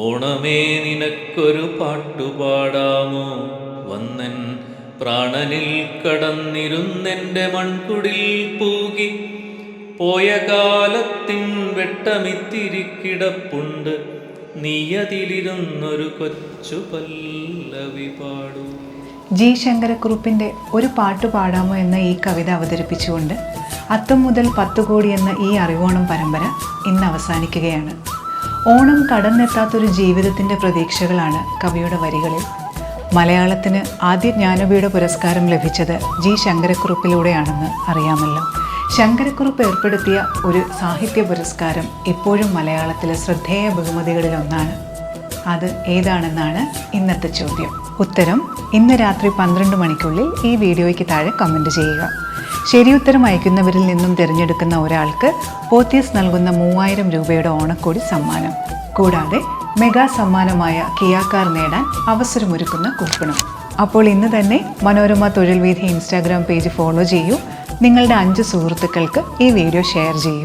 ഓണമേ നിനക്കൊരു പാട്ടുപാടാമോ, വന്നൻ പ്രാണനിൽ കടന്നിരുന്നെൻ്റെ മൺകുടിൽ പൂകി പോയ കാലത്തിൻ വെട്ടമിത്തിരി കിടപ്പുണ്ട്, നീയതിലിരുന്നൊരു കൊച്ചു പല്ലവി പാടൂ. ജി ശങ്കരക്കുറുപ്പിൻ്റെ ഒരു പാട്ട് പാടാമോ എന്ന ഈ കവിത അവതരിപ്പിച്ചുകൊണ്ട് അത്തം മുതൽ 10 കോടി എന്ന ഈ അറിവോണം പരമ്പര ഇന്ന് അവസാനിക്കുകയാണ്. ഓണം കടന്നെത്താത്തൊരു ജീവിതത്തിൻ്റെ പ്രതീക്ഷകളാണ് കവിയുടെ വരികളിൽ. മലയാളത്തിന് ആദ്യ ജ്ഞാനപീഠ പുരസ്കാരം ലഭിച്ചത് ജി ശങ്കരക്കുറുപ്പിലൂടെയാണെന്ന് അറിയാമല്ലോ. ശങ്കരക്കുറുപ്പ് ഏർപ്പെടുത്തിയ ഒരു സാഹിത്യ പുരസ്കാരം ഇപ്പോഴും മലയാളത്തിലെ ശ്രദ്ധേയ ബഹുമതികളിലൊന്നാണ്. അത് ഏതാണെന്നാണ് ഇന്നത്തെ ചോദ്യം. ഉത്തരം ഇന്ന് രാത്രി 12 മണിക്കുള്ളിൽ ഈ വീഡിയോയ്ക്ക് താഴെ കമൻറ്റ് ചെയ്യുക. ശരിയുത്തരം അയക്കുന്നവരിൽ നിന്നും തിരഞ്ഞെടുക്കുന്ന ഒരാൾക്ക് പോത്തീസ് നൽകുന്ന 3000 രൂപയുടെ ഓണക്കോടി സമ്മാനം, കൂടാതെ മെഗാ സമ്മാനമായ കിയാ കാർ നേടാൻ അവസരമൊരുക്കുന്ന കൂപ്പണും. അപ്പോൾ ഇന്ന് തന്നെ മനോരമ തൊഴിൽ വീഥി ഇൻസ്റ്റാഗ്രാം പേജ് ഫോളോ ചെയ്യൂ. നിങ്ങളുടെ 5 സുഹൃത്തുക്കൾക്ക് ഈ വീഡിയോ ഷെയർ ചെയ്യൂ.